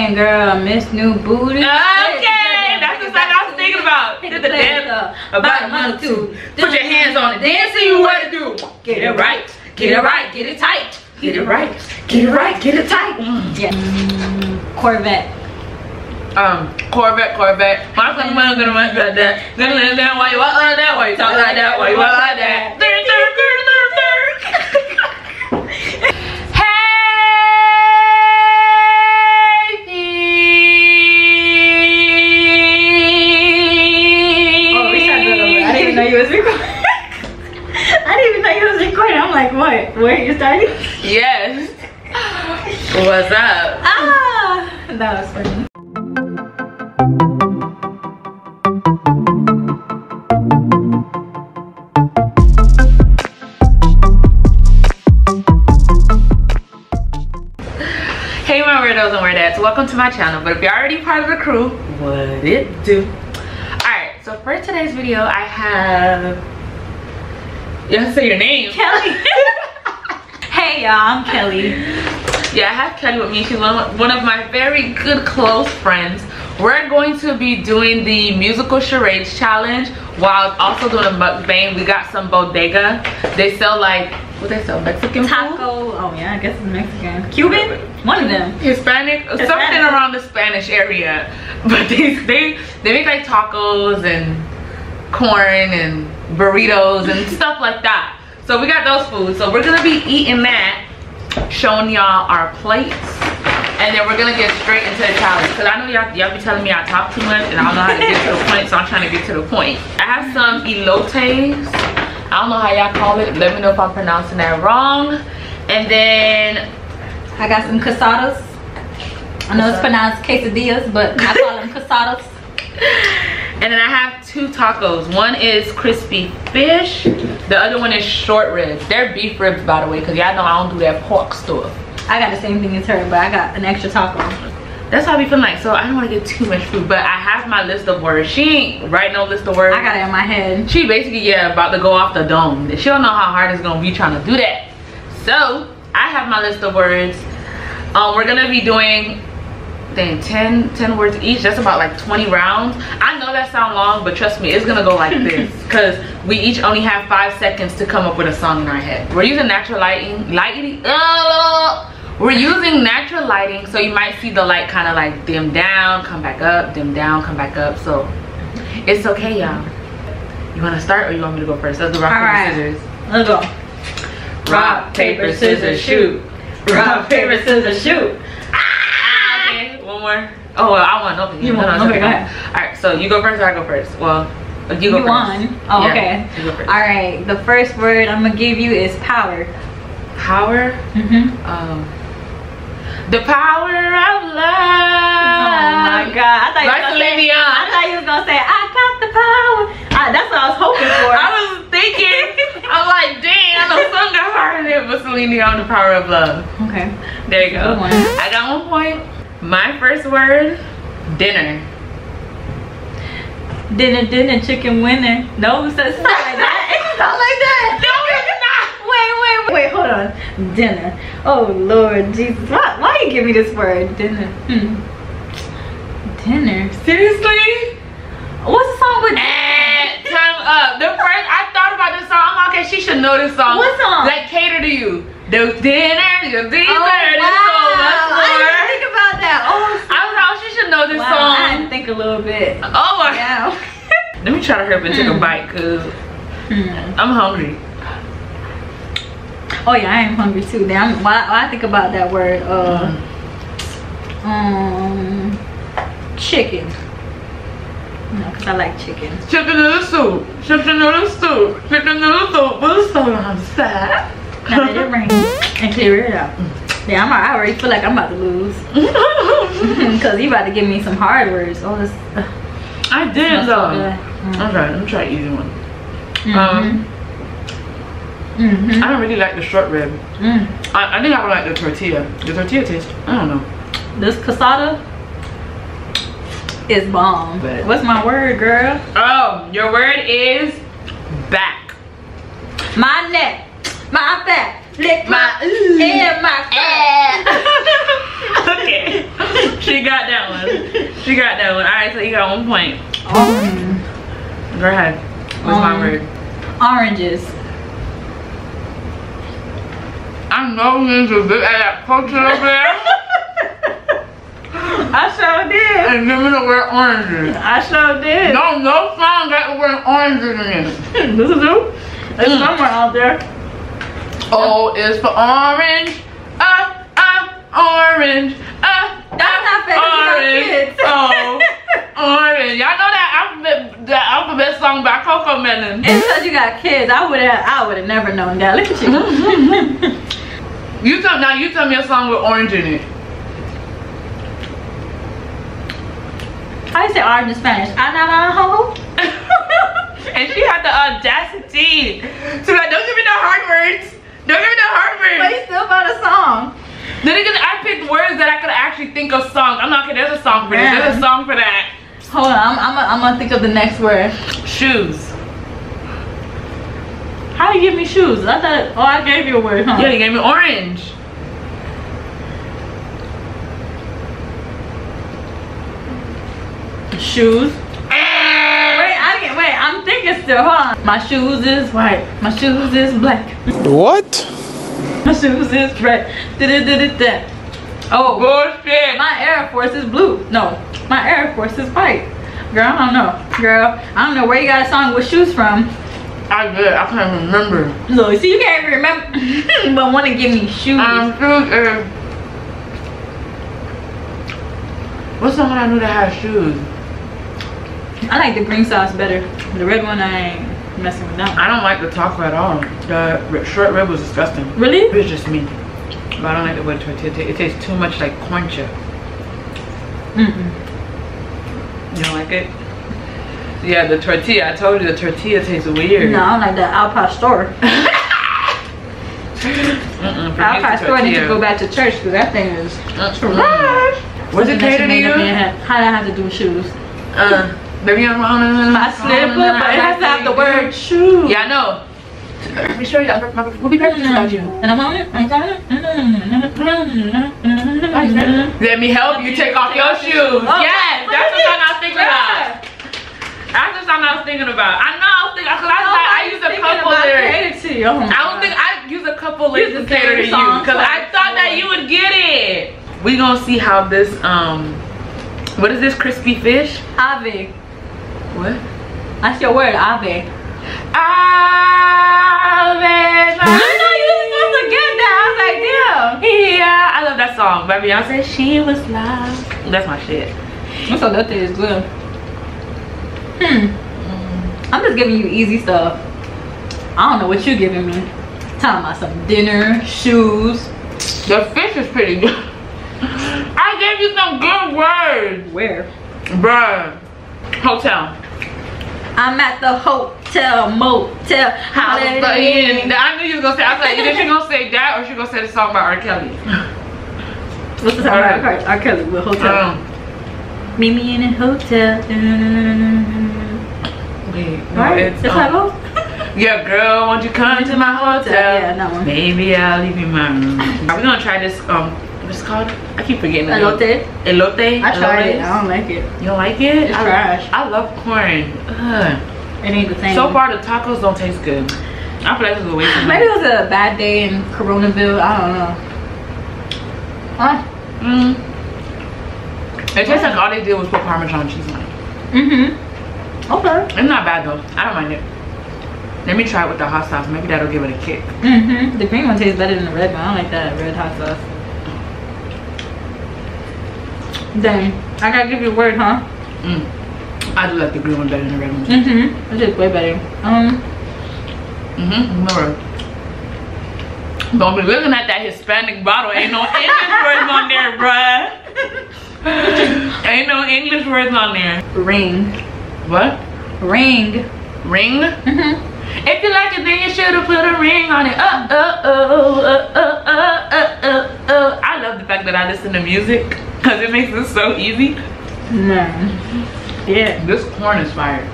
saying, girl, Miss New Booty. Okay, that's the song I was thinking about. Hit the dance about a month or two. Put your hands on it, dance, see what to do. Get it right, get it right, get it tight. Get it right, get it right, get it tight. Yeah. Corvette. Corvette. My friend gonna like that. Gonna live down while you walk like that, while you talk like that, while you walk like that. I'm like, what? Where you starting? Yes. What's up? Ah, that was funny. Hey my weirdos and weirdettes, welcome to my channel. But if you're already part of the crew, what it do? Alright, so for today's video I have... You have to say your name. Kelly. Hey y'all, I'm Kelly. Yeah, I have Kelly with me. She's one of my very good close friends. We're going to be doing the musical charades challenge while also doing a mukbang. We got some Bodega. They sell like, what they sell? Mexican taco. food? Oh yeah, I guess it's Mexican. Cuban? One of them. Hispanic? Something around the Spanish area. But they make like tacos and corn and burritos and stuff like that. So we got those foods. So we're gonna be eating that, showing y'all our plates, and then we're gonna get straight into the challenge. Cause I know y'all be telling me I talk too much and I don't know how to get to the point, so I'm trying to get to the point. I have some elotes. I don't know how y'all call it. Let me know if I'm pronouncing that wrong. And then I got some casadas. I know it's pronounced quesadillas, but I call them casadas. And then I have two tacos. One is crispy fish. The other one is short ribs. They're beef ribs, by the way, because y'all know I don't do that pork stuff. I got the same thing as her, but I got an extra taco. That's how I be feeling like. So I don't want to get too much food, but I have my list of words. She ain't write no list of words. I got it in my head. She basically, yeah, about to go off the dome. She don't know how hard it's going to be trying to do that. So I have my list of words. We're going to be doing... 10 words each. That's about like 20 rounds. I know that sounds long, but trust me, it's gonna go like this because we each only have 5 seconds to come up with a song in our head. We're using natural we're using natural lighting, so you might see the light kind of like dim down, come back up, dim down, come back up. So it's okay, y'all. You want to start or you want me to go first? Let's do rock, paper, scissors. Let's go. Rock, paper, scissors, shoot. Rock, paper, scissors, shoot. One more. Oh, well, I want open. You want? Okay, go ahead. All right, so you go first or I go first? Well, you go first. Won. Oh, yeah, okay. You go first. All right, the first word I'm gonna give you is power. Power? The power of love. Oh my God! I thought you was gonna say I got the power. That's what I was hoping for. I was thinking. I'm like, dang, I know some got harder than but Celine Dion, the power of love. Okay. There you go. I got 1 point. My first word, dinner. Dinner, chicken winner. No, it's not like that. It's not like that. No, it's not. Wait, hold on. Dinner. Oh Lord Jesus. Why you give me this word? Dinner. Dinner. Seriously? What's the song with time up. The first I thought about this song. I'm like, okay, she should know this song. What song? Like Cater to You. Those dinners, your dinner, wow. I didn't think about that. Oh, I was like, she should know this song. I had to think a little bit. Oh my God. Let me try to hurry up and take a bite because I'm hungry. Oh yeah, I am hungry too. Damn, while I think about that word, chicken. No, because I like chicken. Chicken noodle soup. Chicken noodle soup. Chicken noodle soup. What's so sad? Now let it rain and clear it out. Yeah, I already feel like I'm about to lose. Because you about to give me some hard words. Oh, this. I did though. Let me try an easy one. I don't really like the short rib. I think I would like the tortilla. The tortilla taste, I don't know. This casada is bomb. But what's my word, girl? Oh, your word is back. My neck. My back, lick my and my ass. Okay. She got that one. She got that one. Alright, so you got 1 point. Go ahead. What's my word? Oranges. I know you to look at that culture over there. I sure did. And give me the word oranges. I sure did. No song got the word oranges in it. This is who? It's somewhere out there. O is for orange. Orange. That's not fair. Orange. Oh, orange. Y'all know that alphabet song by Coco Melon. It's because you got kids. I would have never known that. Look at you. Now you tell me a song with orange in it. How you say orange in Spanish? Anaranjo. And she had the audacity to be like, don't give me no hard words. Don't give me no hard words. But you still about a song. The niggas, I picked words that I could actually think of songs. I'm not kidding. There's a song for this. There's a song for that. Hold on. I'm gonna think of the next word. Shoes. How you give me shoes? I thought. Oh, I gave you a word, huh? Yeah, you gave me orange. Shoes. Wait, I'm thinking still, huh? My shoes is white. My shoes is black. What? My shoes is red. Oh, bullshit. My Air Force is blue. No, my Air Force is white. Girl, I don't know. Girl, I don't know where you got a song with shoes from. I did. I can't remember. Look, see, you can't even remember, but want to give me shoes. Shoes is... What's someone I knew that had shoes? I like the green sauce better. The red one, I ain't messing with that one. I don't like the taco at all. The short rib was disgusting. Really? It's just me. But I don't like the way the tortilla tastes. It tastes too much like corn chip. You don't like it? Yeah, the tortilla. I told you the tortilla tastes weird. No, I don't like that al pastor. Al pastor need to go back to church because that thing is trash. Was it catered to you? How did I have to do with shoes? Maybe I'm wrong. My slipper, but it has to have the word shoe. Yeah, I know. Be sure we'll be perfect about you. And I'm on it. Let me help you take off your shoes. Yes, that's the song I was thinking about. That's the song I was thinking about. I know I was thinking because I used a couple lyrics. I don't think I used a couple lyrics to cater to you because I thought that you would get it. We gonna see how this what is this crispy fish? Ave. What? That's your word, ave. Ave. I know you were supposed to get that. I was like, damn. Yeah, I love that song. By Beyonce, she was lost. That's my shit. So that thing is good. I'm just giving you easy stuff. I don't know what you're giving me. Talking about some dinner, shoes. The fish is pretty good. I gave you some good words. Where? Bruh. Hotel. I'm at the hotel, motel, holiday inn. I knew you was gonna say. I was like, either she gonna say that or she gonna say the song by R. Kelly. What's the song by R. Kelly with hotel? Meet me in a hotel. Wait, no, right? it's how it goes? Yeah, girl, won't you come to my hotel? Yeah, that one. Maybe I'll leave you my room. Are we gonna try this? What's it called? I keep forgetting. Elote. Elote. I tried it. I don't like it. You don't like it? It's trash. I love corn. Ugh. It ain't the same. So far, the tacos don't taste good. I feel like it was a waste of money. Maybe it was a bad day in Coronaville. I don't know. It tastes like all they did was put Parmesan cheese on it. Okay. It's not bad though. I don't mind it. Let me try it with the hot sauce. Maybe that'll give it a kick. The green one tastes better than the red one. I don't like that red hot sauce. Dang. I gotta give you a word, huh? I do like the green one better than the red one. It tastes way better. Remember. Don't be looking at that Hispanic bottle. Ain't no English words on there, bruh. Ain't no English words on there. Ring. What? Ring. Ring? If you like it, then you should have put a ring on it. I love the fact that I listen to music because it makes it so easy. Yeah. This corn is fire.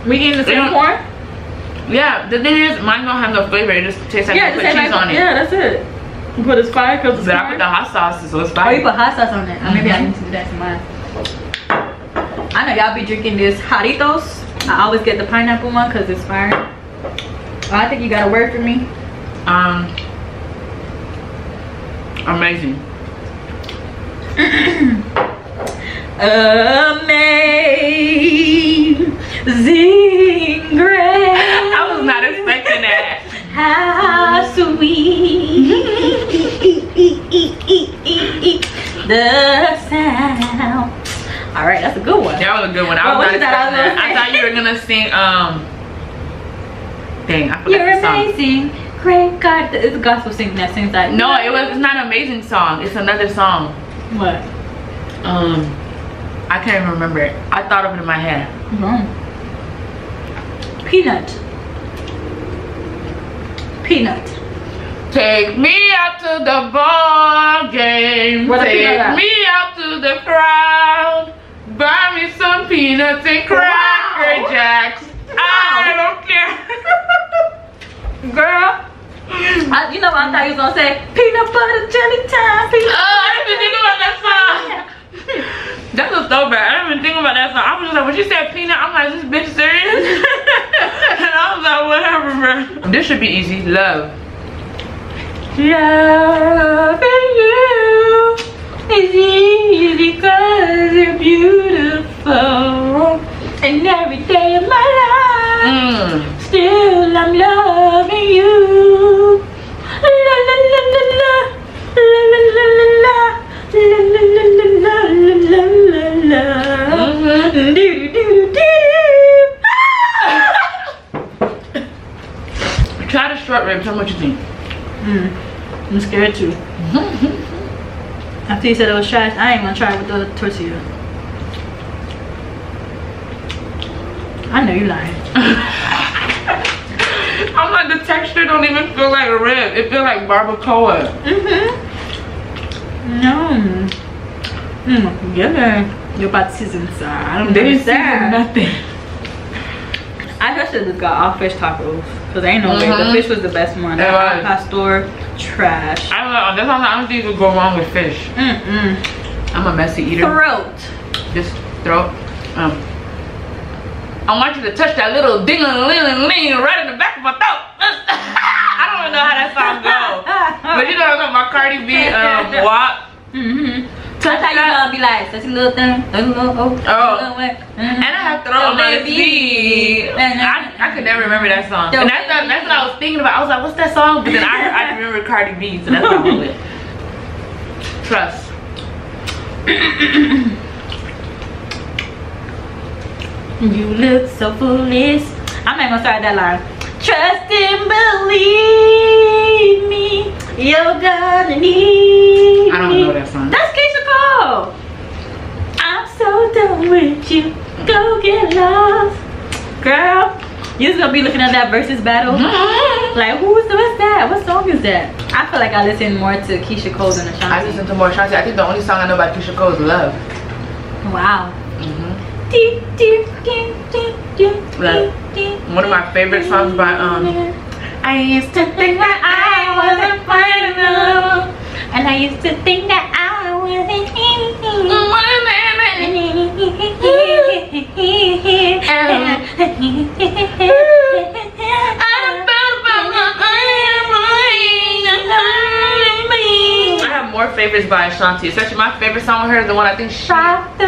We eating the same corn? Yeah, the thing is, mine don't have no flavor. It just tastes like you put cheese on it. Yeah, that's it. You put this fire because it's But I fire? put the hot sauce, so it's Oh, fire. you put hot sauce on it. Maybe I need to do that to mine. I know y'all be drinking this Charades. I always get the pineapple one because it's fire. Oh, I think you got a word for me. Amazing. Amazing grace. I was not expecting that. How sweet the sound. All right, that's a good one. That was a good one. I Well, was what not you thought I was expecting that. gonna I say? thought you were gonna sing. Dang, I forgot You're the song. amazing, great God. It's a gospel singer that sings that. No, it's not an amazing song. It's another song. What? I can't even remember it. I thought of it in my head. Peanut. Peanut. Take me out to the ball game. What a Take peanut. me out to the crowd. Buy me some peanuts and Cracker Jacks. I don't care. Girl. You know what I thought you was gonna say? Peanut butter jelly time. Peanut I didn't even think about that song. That was so bad. I didn't even think about that song. I was just like, when she said peanut, I'm like, is this bitch serious? And I was like, whatever, bro. This should be easy. Love. Loving you is easy cause you're beautiful. And every day of my life, still I'm loving you. La la la la la, la la la la la, la la la la la la. Do do do do. Try the short ribs. How much you think? I'm scared too. After you said it was trash, I ain't gonna try it with the tortilla. I know you lying. I'm like, the texture don't even feel like a rib. It feels like barbacoa. No. Yeah. You're about to season inside. I don't They didn't season understand. nothing. I just should have got all fish tacos. Cause ain't no way. The fish was the best one. It was. Pastor, trash. I don't know. That's how I don't think you could go wrong with fish. I'm a messy eater. Throat. Just throat. I want you to touch that little ding-a-ling-a-ling right in the back of my throat. I don't even know how that song goes. But you know what I'm talking about, Cardi B, WAP. That's how you gonna be like, such a little thing. And I have throat on my beat. I could never remember that song. And that's what I was thinking about. I was like, what's that song? But then I remember Cardi B, so that's how I went. Trust. You look so foolish. I'm not gonna start that line. Trust and believe me, you're gonna need me. I don't know that song. That's Keisha Cole. I'm so done with you. Go get lost, girl. You're just gonna be looking at that versus battle. Like, what's that? What song is that? I feel like I listen more to Keisha Cole than Ashanti. I listen to more Ashanti. I think the only song I know about Keisha Cole is Love. Wow. One of my favorite songs by I used to think that I wasn't fine enough, and I used to think that I wasn't I have more favorites by Ashanti. Especially my favorite song with her is the one I think she. That's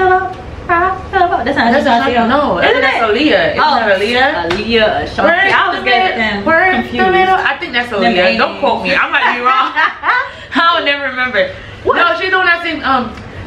not Ashanti. No, Isn't that's it? Aaliyah. Isn't that Aaliyah? Aaliyah, Ashanti. I was getting confused. I think that's Aaliyah. Don't quote me. I might be wrong. I would never remember. What? No, she's the one that sings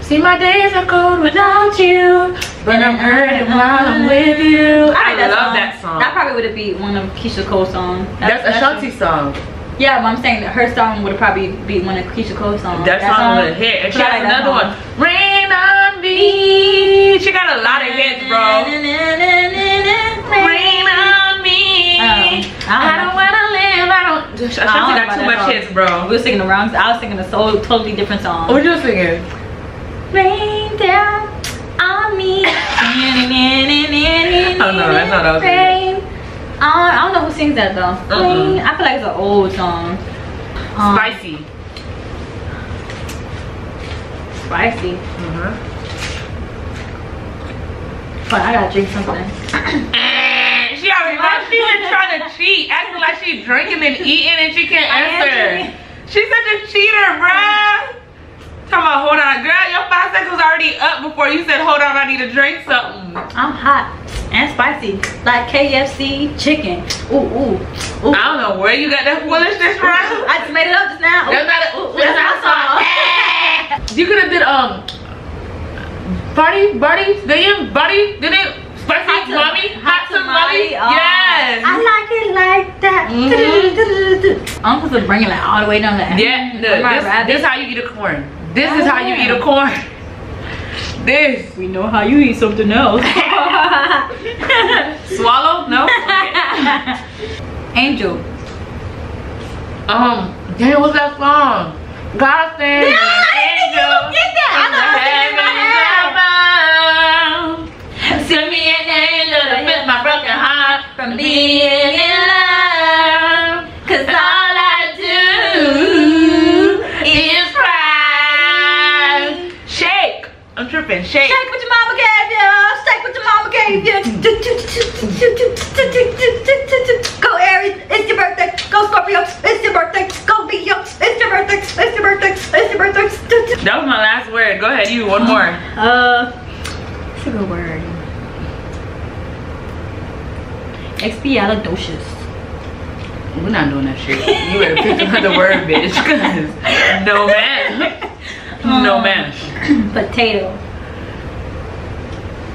see my days are cold without you, but I'm hurting while I'm with you. I love that song. That probably would be one of Keisha Cole's songs. That's Ashanti's song. Yeah, but I'm saying that her song would probably be one of Keisha Cole's songs. That song would hit. And she has another one. Rain on me. She got a lot of hits, bro. Rain on me. I don't wanna live. Ashanti got too much hits, bro. We were singing the wrong. I was singing a totally different song. What you singing? Rain down on me. Oh no, that's not all. I don't know who sings that though. I feel like it's an old song. Spicy. spicy. But I gotta drink something. She already knows. She's been trying to cheat, acting like she's drinking and eating and she can't answer. She's such a cheater, bruh. Talking about, hold on, girl, your 5 seconds was already up before you said, hold on, I need to drink something. I'm hot and spicy, like KFC chicken. Ooh. I don't know where you got that foolishness from. I just made it up just now. That's not it. You could have did Buddy, did it? Spicy mommy? Hot tamale? Yes. I like it like that. I'm supposed to bring it like all the way down there. Yeah, this is how you eat a corn. This is how you eat a corn. This. We know how you eat something else. Swallow? No? Okay. Angel. Damn, what's that song? God send an angel. Get that. Send me an angel to fix my broken heart From being in love. 'Cause all I do is cry. Shake. I'm tripping. Shake. Shake what your mama gave you. Shake what your mama gave you. Go Aries, it's your birthday. Go Scorpio, it's your birthday. Go Leo, it's your birthday. It's your birthday. It's your birthday. That was my last word. Go ahead, you. One more. What's a good word? Expialidocious. We're not doing that shit. You better pick another word, bitch. Cause no man. No man. Potato.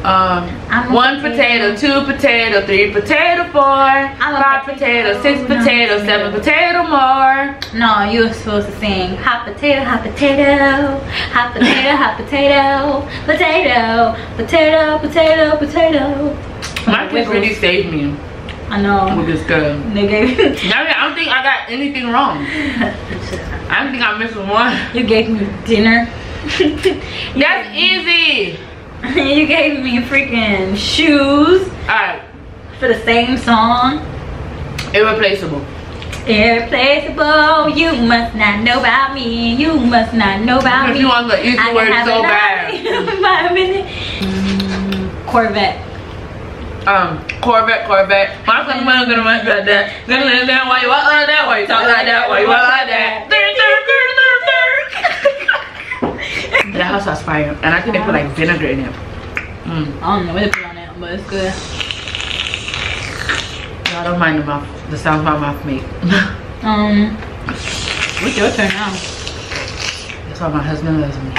1 potato, 2 potato, 3 potato, 4, 5 potato, 6 potato, 7 potato more. No, you were supposed to sing hot potato, hot potato, hot potato, hot potato, potato, potato, potato, potato. My kids really saved me. I know. With this girl. They gave me. I don't think I got anything wrong. I don't think I missed one. You gave me dinner. That's easy. You gave me freaking shoes. Alright. For the same song. Irreplaceable. Irreplaceable. You must not know about me. You must not know about me. If you want the easy word so bad. Corvette. Corvette. My son gonna make that. Gonna live that. Why you walk like that? Why you talk like that? Why you walk like that? That house was fire, and I think they put like vinegar in it. I don't know what they put on it, but it's good. I don't mind the sound my mouth make. What's your turn now? That's why my husband loves me.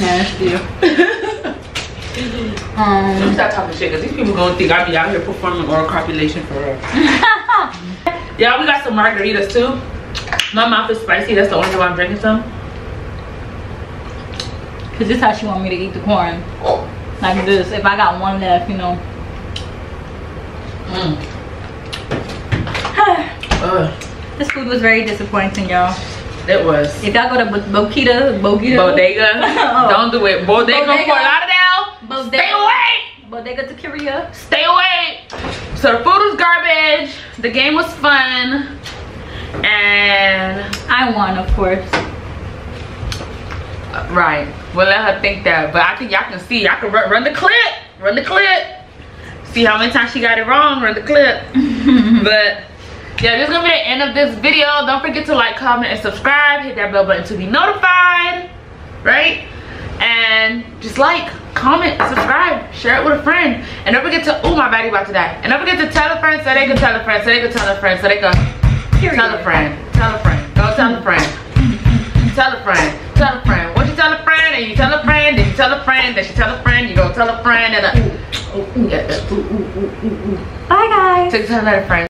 Nasty. Stop talking shit, cause these people gonna think I be out here performing oral copulation for real. Yeah, we got some margaritas too. My mouth is spicy. That's the only reason I'm drinking some. Cause this is how she want me to eat the corn. Like this. If I got one left, you know. This food was very disappointing, y'all. It was. If y'all go to Bodega. Don't do it. Bodega Fort Lauderdale. Stay away. Bodega to Korea. Stay away. So the food was garbage. The game was fun. And I won, of course. Right. We'll let her think that. But I think y'all can see. Y'all can run the clip. Run the clip. See how many times she got it wrong. Run the clip. But yeah, this is gonna be the end of this video. Don't forget to like, comment, and subscribe. Hit that bell button to be notified. Right? And just like, comment, subscribe, share it with a friend. And don't forget to, oh, my baddie about to die. And don't forget to tell a friend so they can tell a friend so they can tell a friend so they can tell a friend. Tell a friend. Go tell a friend. Tell a friend. Tell a friend. Once you tell a friend, and you tell a friend, then you tell a friend, then she tell a friend, you go tell a friend, and Bye guys. so you tell another friend.